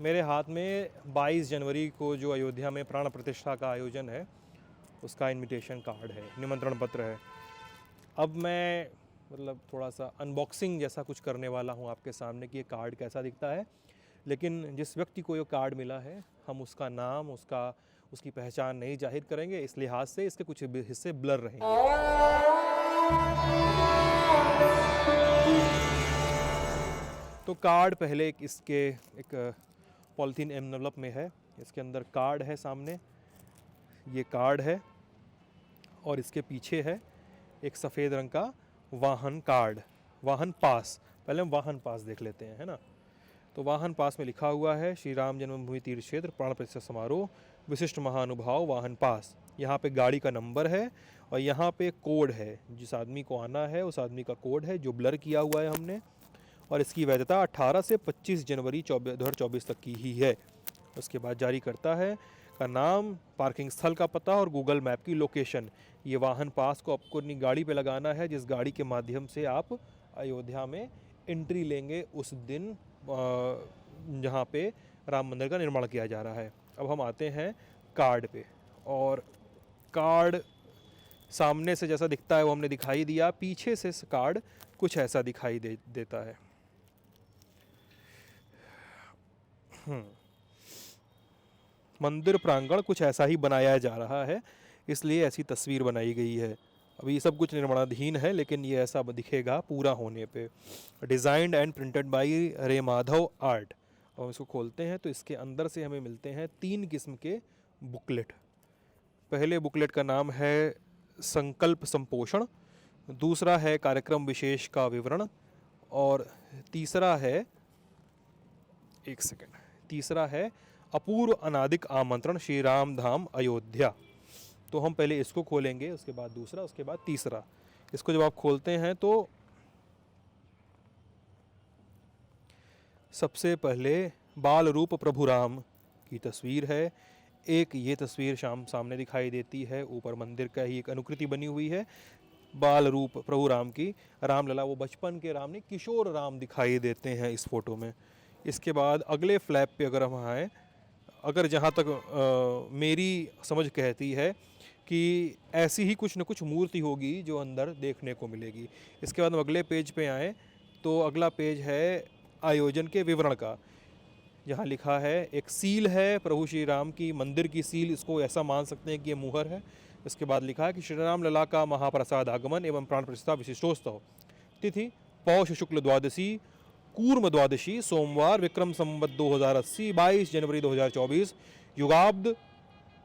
मेरे हाथ में 22 जनवरी को जो अयोध्या में प्राण प्रतिष्ठा का आयोजन है उसका इनविटेशन कार्ड है, निमंत्रण पत्र है। अब मैं मतलब थोड़ा सा अनबॉक्सिंग जैसा कुछ करने वाला हूँ आपके सामने कि ये कार्ड कैसा दिखता है। लेकिन जिस व्यक्ति को ये कार्ड मिला है हम उसका नाम, उसकी पहचान नहीं जाहिर करेंगे, इस लिहाज से इसके कुछ हिस्से ब्लर रहेंगे। तो कार्ड पहले इसके एक पॉलिथीन एनवलप में है, इसके अंदर कार्ड है सामने, ये कार्ड है और इसके पीछे है एक सफ़ेद रंग का वाहन कार्ड, वाहन पास। पहले हम वाहन पास देख लेते हैं, है ना। तो वाहन पास में लिखा हुआ है श्री राम जन्मभूमि तीर्थ क्षेत्र प्राण प्रतिष्ठा समारोह विशिष्ट महानुभाव वाहन पास। यहाँ पे गाड़ी का नंबर है और यहाँ पे कोड है, जिस आदमी को आना है उस आदमी का कोड है जो ब्लर किया हुआ है हमने। और इसकी वैधता 18 से 25 जनवरी 2024 तक की ही है। उसके बाद जारी करता है का नाम, पार्किंग स्थल का पता और गूगल मैप की लोकेशन। ये वाहन पास को आपको अपनी गाड़ी पे लगाना है जिस गाड़ी के माध्यम से आप अयोध्या में एंट्री लेंगे उस दिन जहाँ पे राम मंदिर का निर्माण किया जा रहा है। अब हम आते हैं कार्ड पे, और कार्ड सामने से जैसा दिखता है वो हमने दिखाई दिया, पीछे से कार्ड कुछ ऐसा दिखाई देता है। मंदिर प्रांगण कुछ ऐसा ही बनाया जा रहा है, इसलिए ऐसी तस्वीर बनाई गई है। अभी सब कुछ निर्माणाधीन है लेकिन ये ऐसा दिखेगा पूरा होने पे। डिज़ाइंड एंड प्रिंटेड बाय रे माधव आर्ट। और इसको खोलते हैं तो इसके अंदर से हमें मिलते हैं 3 किस्म के बुकलेट। पहले बुकलेट का नाम है संकल्प संपोषण, दूसरा है कार्यक्रम विशेष का विवरण, और तीसरा है तीसरा है अपूर्व अनादिक आमंत्रण श्री राम धाम अयोध्या। तो हम पहले इसको खोलेंगे, उसके बाद दूसरा, उसके बाद तीसरा। इसको जब आप खोलते हैं तो सबसे पहले बाल रूप प्रभु राम की तस्वीर है। एक ये तस्वीर सामने दिखाई देती है, ऊपर मंदिर का ही एक अनुकृति बनी हुई है बाल रूप प्रभु राम की। रामलला वो बचपन के राम नहीं, किशोर राम दिखाई देते हैं इस फोटो में। इसके बाद अगले फ्लैप पे अगर हम आएँ, अगर जहाँ तक मेरी समझ कहती है कि ऐसी ही कुछ न कुछ मूर्ति होगी जो अंदर देखने को मिलेगी। इसके बाद हम अगले पेज पे आएँ तो अगला पेज है आयोजन के विवरण का। यहाँ लिखा है एक सील है प्रभु श्री राम की, मंदिर की सील, इसको ऐसा मान सकते हैं कि ये मुहर है। इसके बाद लिखा है कि श्री राम लला का महाप्रसाद आगमन एवं प्राण प्रतिष्ठा विशिष्टोत्सव, तिथि पौष शुक्ल द्वादशी कूर्म द्वादशी सोमवार विक्रम संवत 2080 22 जनवरी 2024, युगाब्द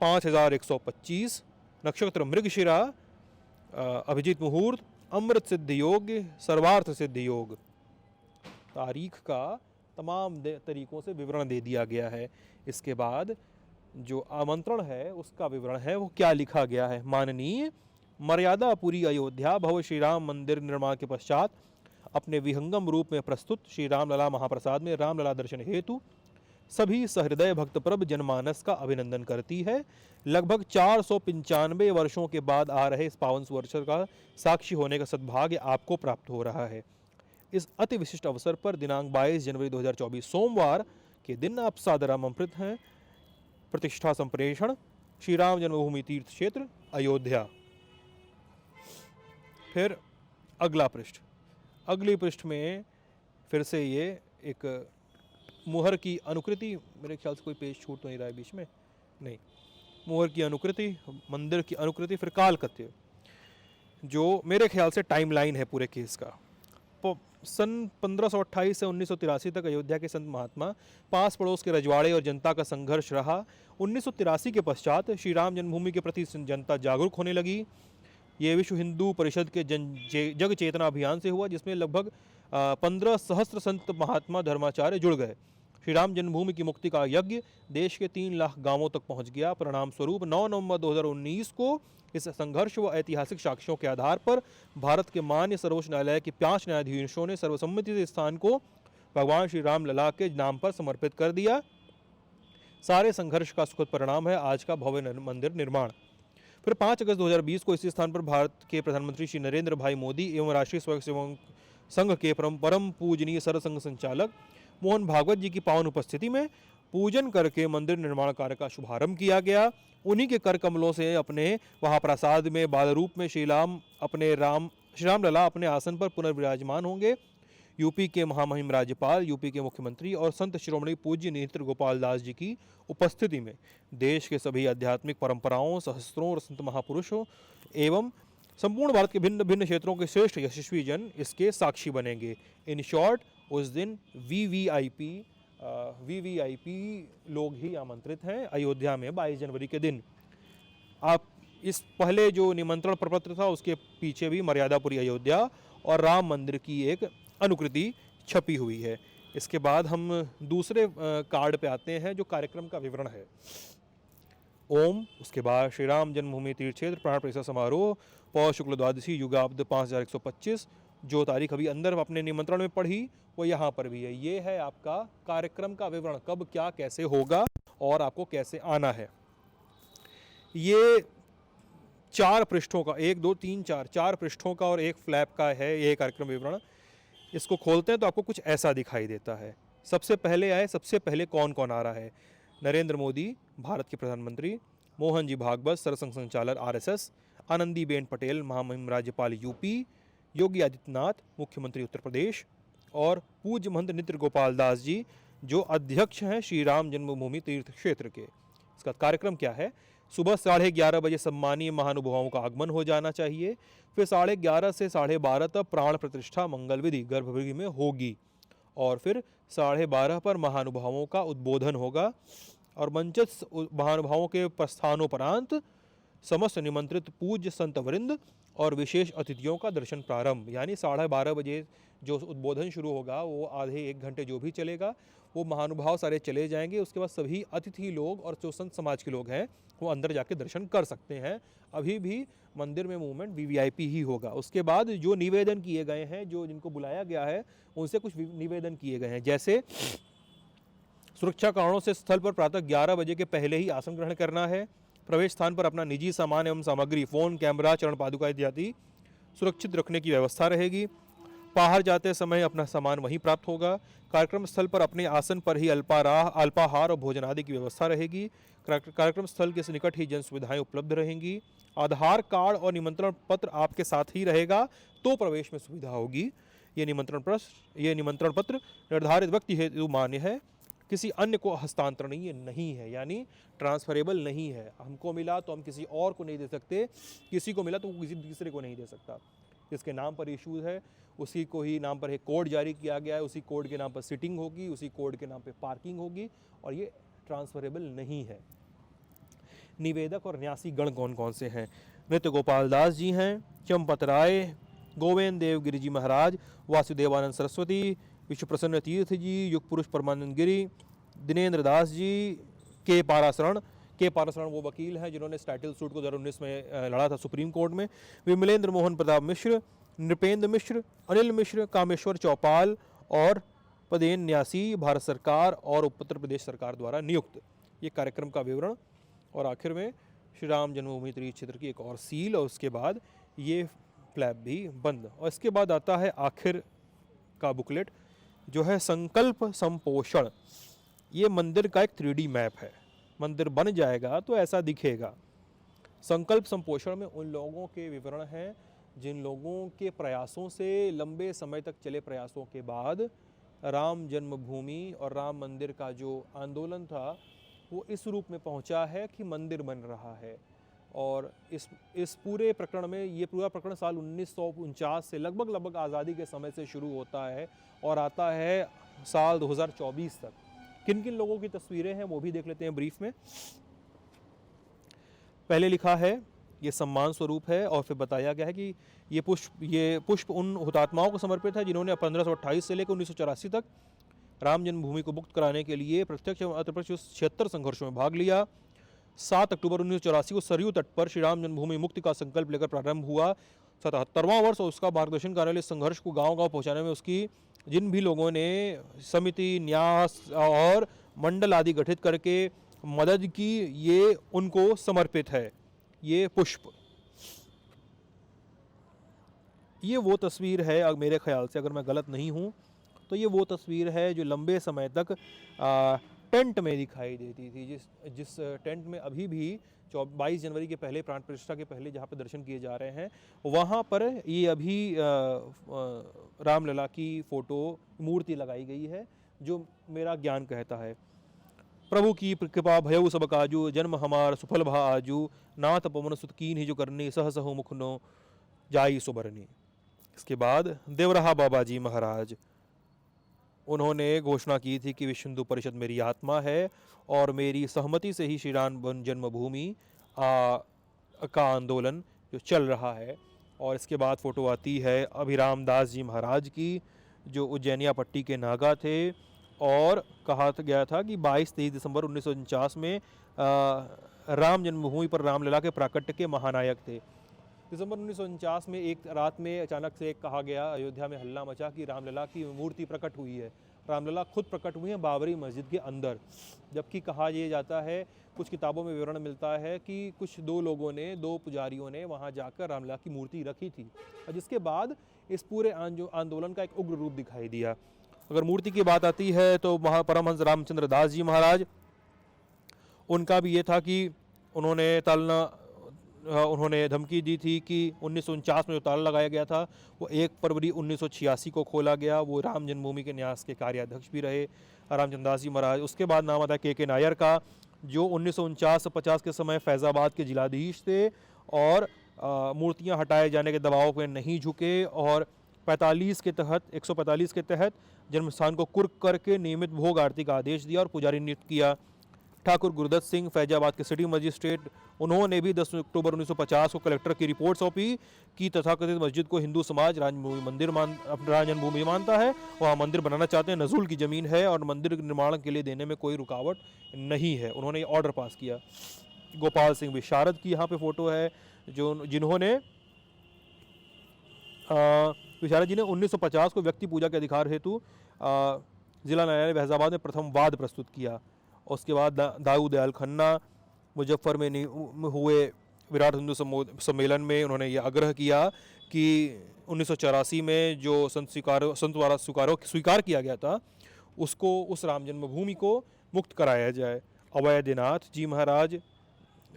5125, नक्षत्र मृगशिरा, अभिजीत मुहूर्त, अमृत सिद्ध योग, सर्वार्थ सिद्ध योग। तारीख का तमाम तरीकों से विवरण दे दिया गया है। इसके बाद जो आमंत्रण है उसका विवरण है, वो क्या लिखा गया है। माननीय मर्यादापुरी अयोध्या भव श्री राम मंदिर निर्माण के पश्चात अपने विहंगम रूप में प्रस्तुत श्री रामलला महाप्रसाद में रामलला दर्शन हेतु सभी सहृदय भक्त प्रभ जनमानस का अभिनंदन करती है। लगभग 495 वर्षों के बाद आ रहे इस पावन वर्ष का साक्षी होने का सद्भाग्य आपको प्राप्त हो रहा है। इस अति विशिष्ट अवसर पर दिनांक 22 जनवरी 2024 सोमवार के दिन आप सादर आमंत्रित हैं। प्रतिष्ठा संप्रेषण श्री राम जन्मभूमि तीर्थ क्षेत्र अयोध्या। फिर अगला पृष्ठ, अगले पृष्ठ में फिर से ये एक मुहर की अनुकृति, मेरे ख्याल से कोई पेज छूट तो नहीं रहा है बीच में, नहीं, मुहर की अनुकृति, मंदिर की अनुकृति, फिर कालकत्य, जो मेरे ख्याल से टाइमलाइन है पूरे केस का। सन 1528 से 1983 तक अयोध्या के संत महात्मा, पास पड़ोस के रजवाड़े और जनता का संघर्ष रहा। 1983 के पश्चात श्री राम जन्मभूमि के प्रति जनता जागरूक होने लगी। ये विश्व हिंदू परिषद के जग चेतना अभियान से हुआ, जिसमें लगभग 15 सहस्त्र संत महात्मा धर्माचार्य जुड़ गए। श्री राम जन्मभूमि की मुक्ति का यज्ञ देश के 3 लाख गांवों तक पहुंच गया। परिणाम स्वरूप 9 नवंबर 2019 को इस संघर्ष व ऐतिहासिक साक्ष्यों के आधार पर भारत के मान्य सर्वोच्च न्यायालय के 5 न्यायाधीशों ने सर्वसम्मति से स्थान को भगवान श्री राम लला के नाम पर समर्पित कर दिया। सारे संघर्ष का सुखद परिणाम है आज का भव्य मंदिर निर्माण। फिर 5 अगस्त 2020 को इसी स्थान पर भारत के प्रधानमंत्री श्री नरेंद्र भाई मोदी एवं राष्ट्रीय स्वयंसेवक संघ के परम पूजनीय सरसंघ संचालक मोहन भागवत जी की पावन उपस्थिति में पूजन करके मंदिर निर्माण कार्य का शुभारंभ किया गया। उन्हीं के कर कमलों से अपने वहाँ प्रसाद में बाल रूप में श्री राम लला अपने आसन पर पुनर्विराजमान होंगे। यूपी के महामहिम राज्यपाल, यूपी के मुख्यमंत्री और संत शिरोमणि पूज्य नेत्र गोपाल दास जी की उपस्थिति में देश के सभी आध्यात्मिक परंपराओं, सहस्त्रों और संत महापुरुषों एवं संपूर्ण भारत के भिन्न भिन्न क्षेत्रों के श्रेष्ठ यशस्वी जन इसके साक्षी बनेंगे। इन शॉर्ट, उस दिन वीवीआईपी लोग ही आमंत्रित हैं अयोध्या में 22 जनवरी के दिन। आप इस पहले जो निमंत्रण प्रपत्र था उसके पीछे भी मर्यादापुरी अयोध्या और राम मंदिर की एक अनुकृति छपी हुई है। इसके बाद हम दूसरे कार्ड पे आते हैं जो कार्यक्रम का विवरण है। ओम, उसके बाद श्री राम जन्मभूमि तीर्थ क्षेत्र प्राण प्रतिष्ठा समारोह पौष शुक्ल द्वादशी युगाब्द 5125, जो तारीख अभी अंदर अपने निमंत्रण में पढ़ी वो यहाँ पर भी है। ये है आपका कार्यक्रम का विवरण, कब क्या कैसे होगा और आपको कैसे आना है। ये 4 पृष्ठों का, 1 2 3 4 पृष्ठों का और एक फ्लैप का है ये कार्यक्रम विवरण। इसको खोलते हैं तो आपको कुछ ऐसा दिखाई देता है। सबसे पहले कौन कौन आ रहा है। नरेंद्र मोदी भारत के प्रधानमंत्री, मोहन जी भागवत सरसंघ संचालक RSS, आनंदीबेन पटेल महामहिम राज्यपाल यूपी, योगी आदित्यनाथ मुख्यमंत्री उत्तर प्रदेश और पूज्य महंत नित्र गोपाल दास जी जो अध्यक्ष हैं श्री राम जन्मभूमि तीर्थ क्षेत्र के। इसका कार्यक्रम क्या है। सुबह 11:30 बजे सम्मानीय महानुभावों का आगमन हो जाना चाहिए। फिर 11:30 से 12:30 तक प्राण प्रतिष्ठा मंगल विधि गर्भगृह में होगी और फिर 12:30 पर महानुभावों का उद्बोधन होगा और मंचस्थ महानुभावों के प्रस्थानोपरांत समस्त निमंत्रित पूज्य संत वृंद और विशेष अतिथियों का दर्शन प्रारंभ। यानी 12:30 बजे जो उद्बोधन शुरू होगा वो आधे 1 घंटे जो भी चलेगा वो महानुभाव सारे चले जाएंगे। उसके बाद सभी अतिथि लोग और जो संत समाज के लोग हैं वो अंदर जाके दर्शन कर सकते हैं। अभी भी मंदिर में मूवमेंट वीवीआईपी ही होगा। उसके बाद जो निवेदन किए गए हैं, जो जिनको बुलाया गया है उनसे कुछ निवेदन किए गए हैं, जैसे सुरक्षा कारणों से स्थल पर प्रातः 11 बजे के पहले ही आसन ग्रहण करना है। प्रवेश स्थान पर अपना निजी सामान एवं सामग्री, फोन, कैमरा, चरण पादुका इत्यादि सुरक्षित रखने की व्यवस्था रहेगी। बाहर जाते समय अपना सामान वहीं प्राप्त होगा। कार्यक्रम स्थल पर अपने आसन पर ही अल्पाहार और भोजन आदि की व्यवस्था रहेगी। कार्यक्रम स्थल के निकट ही जन सुविधाएं उपलब्ध रहेंगी। आधार कार्ड और निमंत्रण पत्र आपके साथ ही रहेगा तो प्रवेश में सुविधा होगी। ये निमंत्रण पत्र निर्धारित व्यक्ति हेतु मान्य है, किसी अन्य को हस्तांतरणीय नहीं है, यानी ट्रांसफरेबल नहीं है। हमको मिला तो हम किसी और को नहीं दे सकते, किसी को मिला तो वो किसी दूसरे को नहीं दे सकता। जिसके नाम पर इशूज है उसी को ही नाम पर एक कोड जारी किया गया है, उसी कोड के नाम पर सिटिंग होगी, उसी कोड के नाम पर पार्किंग होगी और ये ट्रांसफरेबल नहीं है। निवेदक और न्यासी गण कौन कौन से हैं। नृत्य गोपाल दास जी हैं, चंपत राय, गोविंद देव गिरि जी महाराज, वासुदेवानंद सरस्वती, विश्व प्रसन्न तीर्थ जी, युग पुरुष परमानंद गिरी, दिनेंद्र दास जी, के पाराशरण वो वकील हैं जिन्होंने टाइटल सूट को 2019 में लड़ा था सुप्रीम कोर्ट में, विमलेंद्र मोहन प्रताप मिश्र, नृपेंद्र मिश्र, अनिल मिश्र, कामेश्वर चौपाल और पदेन न्यासी भारत सरकार और उत्तर प्रदेश सरकार द्वारा नियुक्त। ये कार्यक्रम का विवरण और आखिर में श्री राम जन्मभूमि तीर्थ क्षेत्र की एक और सील और उसके बाद ये फ्लैप भी बंद। और इसके बाद आता है आखिर का बुकलेट जो है संकल्प संपोषण। ये मंदिर का एक 3D मैप है। मंदिर बन जाएगा तो ऐसा दिखेगा। संकल्प संपोषण में उन लोगों के विवरण हैं जिन लोगों के प्रयासों से, लंबे समय तक चले प्रयासों के बाद राम जन्मभूमि और राम मंदिर का जो आंदोलन था वो इस रूप में पहुंचा है कि मंदिर बन रहा है। और इस पूरे प्रकरण में, ये पूरा प्रकरण साल 1949 से लगभग आज़ादी के समय से शुरू होता है और आता है साल 2024 तक। किन किन लोगों की तस्वीरें हैं वो भी देख लेते हैं ब्रीफ में। पहले लिखा है ये सम्मान स्वरूप है और फिर बताया गया है कि ये पुष्प उन हुतात्माओं को समर्पित है जिन्होंने 1528 से लेकर 1984 तक राम जन्मभूमि को मुक्त कराने के लिए प्रत्यक्ष एवं अप्रत्यक्ष 76 संघर्षों में भाग लिया। 7 अक्टूबर 1984 को सरयू तट पर श्री राम जन्मभूमि मुक्ति का संकल्प लेकर प्रारंभ हुआ 77वां वर्ष और उसका मार्गदर्शन करने वाले संघर्ष को गांव-गांव पहुंचाने में उसकी जिन भी लोगों ने समिति, न्यास और मंडल आदि गठित करके मदद की, ये उनको समर्पित है। ये पुष्प, ये वो तस्वीर है मेरे ख्याल से, अगर मैं गलत नहीं हूँ तो ये वो तस्वीर है जो लंबे समय तक टेंट में दिखाई देती थी, जिस टेंट में अभी भी 22 जनवरी के पहले प्राण प्रतिष्ठा के पहले जहाँ पे दर्शन किए जा रहे हैं, वहाँ पर ये अभी रामलला की फ़ोटो मूर्ति लगाई गई है, जो मेरा ज्ञान कहता है। प्रभु की कृपा भयउ सब काजू, जन्म हमार सुफल भा आजू, नाथ पवन सुत कीन ही जो करनी, सह सहु मुख नो जाई सुबरनी। इसके बाद देवरहा बाबा जी महाराज, उन्होंने घोषणा की थी कि विश्व हिंदू परिषद मेरी आत्मा है और मेरी सहमति से ही श्री राम जन्मभूमि का आंदोलन जो चल रहा है। और इसके बाद फ़ोटो आती है अभिराम दास जी महाराज की, जो उज्जैनिया पट्टी के नागा थे और कहा गया था कि 22-23 दिसंबर 1949 में राम जन्मभूमि पर रामलला के प्राकट्य के महानायक थे। दिसंबर 1949 में एक रात में अचानक से कहा गया, अयोध्या में हल्ला मचा कि रामलला की मूर्ति प्रकट हुई है। रामलला खुद प्रकट हुई है बाबरी मस्जिद के अंदर, जबकि कहा यह जाता है, कुछ किताबों में विवरण मिलता है कि कुछ दो पुजारियों ने वहां जाकर रामलला की मूर्ति रखी थी, और जिसके बाद इस पूरे आंदोलन का एक उग्र रूप दिखाई दिया। अगर मूर्ति की बात आती है तो परमहंस रामचंद्र दास जी महाराज, उनका भी ये था कि उन्होंने धमकी दी थी कि 1949 में जो ताला लगाया गया था वो 1 फरवरी 1986 को खोला गया। वो राम जन्मभूमि के न्यास के कार्याध्यक्ष भी रहे रामचंद्र दास जी महाराज। उसके बाद नाम आता है के नायर का, जो 1949-50 के समय फैज़ाबाद के जिलाधीश थे और मूर्तियां हटाए जाने के दबाव पर नहीं झुके और 145 के तहत जन्म स्थान को कुर्क करके नियमित भोग आरती का आदेश दिया और पुजारी नियुक्त किया। ठाकुर गुरदत्त सिंह फैजाबाद के सिटी मजिस्ट्रेट, उन्होंने भी 10 अक्टूबर 1950 को कलेक्टर की रिपोर्ट सौंपी कि तथाकथित मस्जिद को हिंदू समाज राम जन्मभूमि मानता है, वहाँ मंदिर बनाना चाहते हैं, नजूल की ज़मीन है और मंदिर निर्माण के लिए देने में कोई रुकावट नहीं है। उन्होंने ये ऑर्डर पास किया। गोपाल सिंह विशारद की यहाँ पे फ़ोटो है, जिन्होंने विशारद जी ने 1950 को व्यक्ति पूजा के अधिकार हेतु जिला न्यायालय फैजाबाद में प्रथम वाद प्रस्तुत किया। उसके बाद दाऊ दयाल खन्ना मुजफ्फर में हुए विराट हिंदू सम्मेलन में उन्होंने ये आग्रह किया कि 1984 में जो संत द्वारा स्वीकार किया गया था उसको, उस राम जन्मभूमि को मुक्त कराया जाए। अवैधनाथ जी महाराज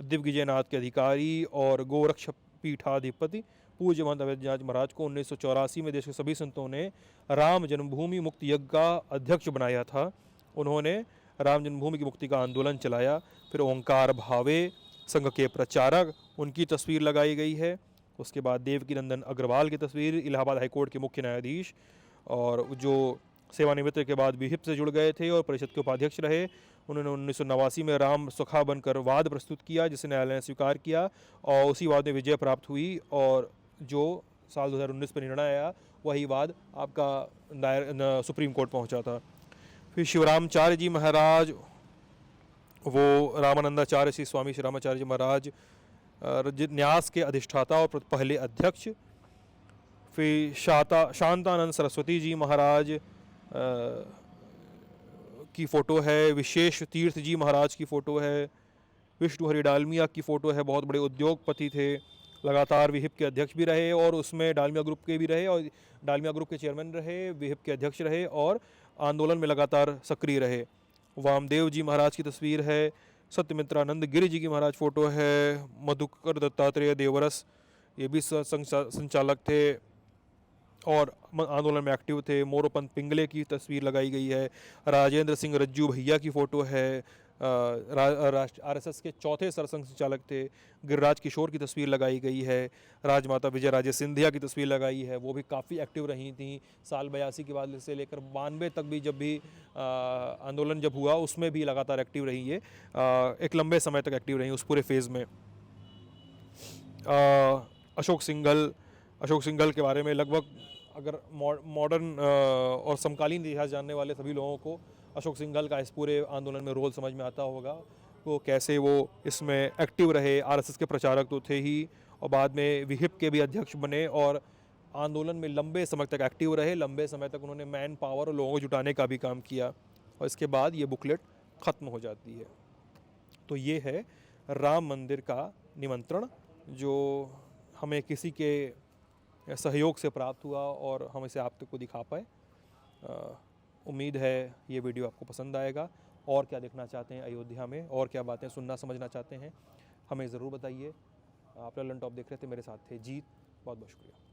दिग्विजयनाथ के अधिकारी और गोरक्ष पीठाधिपति पूज्य महंत अवैधनाथ महाराज को 1984 में देश के सभी संतों ने राम जन्मभूमि मुक्ति यज्ञ का अध्यक्ष बनाया था। उन्होंने राम जन्मभूमि की मुक्ति का आंदोलन चलाया। फिर ओंकार भावे संघ के प्रचारक, उनकी तस्वीर लगाई गई है। उसके बाद देवकी नंदन अग्रवाल की तस्वीर, इलाहाबाद हाईकोर्ट के मुख्य न्यायाधीश और जो सेवानिवृत्ति के बाद विहिप से जुड़ गए थे और परिषद के उपाध्यक्ष रहे। उन्होंने 1989 में राम सखा बनकर वाद प्रस्तुत किया, जिसे न्यायालय ने स्वीकार किया और उसी वाद में विजय प्राप्त हुई और जो साल 2019 में निर्णय आया वही वाद आपका सुप्रीम कोर्ट पहुंचा था। फिर शिवरामाचार्य जी महाराज, वो रामानंदाचार्य श्री स्वामी श्री रामाचार्य जी महाराज न्यास के अधिष्ठाता और पहले अध्यक्ष। फिर शांतानंद सरस्वती जी महाराज की फ़ोटो है। विशेष तीर्थ जी महाराज की फ़ोटो है। विष्णु हरि डालमिया की फ़ोटो है, बहुत बड़े उद्योगपति थे, लगातार विहिप के अध्यक्ष भी रहे और उसमें डालमिया ग्रुप के भी रहे और डालमिया ग्रुप के चेयरमैन रहे, विहिप के अध्यक्ष रहे और आंदोलन में लगातार सक्रिय रहे। वामदेव जी महाराज की तस्वीर है। सत्यमित्रानंद गिरि जी की महाराज फ़ोटो है। मधुकर दत्तात्रेय देवरस, ये भी संचालक थे और आंदोलन में एक्टिव थे। मोरोपंत पिंगले की तस्वीर लगाई गई है। राजेंद्र सिंह रज्जू भैया की फ़ोटो है, RSS के चौथे सरसंघ संचालक थे। गिरिराज किशोर की तस्वीर लगाई गई है। राजमाता विजय राजे सिंधिया की तस्वीर लगाई है, वो भी काफ़ी एक्टिव रही थी साल 82 के बाद से लेकर 92 तक भी, जब भी आंदोलन जब हुआ उसमें भी लगातार एक्टिव रही है, एक लंबे समय तक एक्टिव रही उस पूरे फेज़ में। अशोक सिंघल के बारे में लगभग अगर मॉडर्न और समकालीन इतिहास जानने वाले सभी लोगों को अशोक सिंघल का इस पूरे आंदोलन में रोल समझ में आता होगा, वो कैसे वो इसमें एक्टिव रहे। RSS के प्रचारक तो थे ही और बाद में विहिप के भी अध्यक्ष बने और आंदोलन में लंबे समय तक एक्टिव रहे। लंबे समय तक उन्होंने मैन पावर और लोगों को जुटाने का भी काम किया और इसके बाद ये बुकलेट ख़त्म हो जाती है। तो ये है राम मंदिर का निमंत्रण, जो हमें किसी के सहयोग से प्राप्त हुआ और हम इसे आप तक को दिखा पाए। उम्मीद है ये वीडियो आपको पसंद आएगा। और क्या देखना चाहते हैं अयोध्या में, और क्या बातें सुनना समझना चाहते हैं, हमें ज़रूर बताइए। आप ललन टॉप देख रहे थे, मेरे साथ थे जीत। बहुत बहुत शुक्रिया।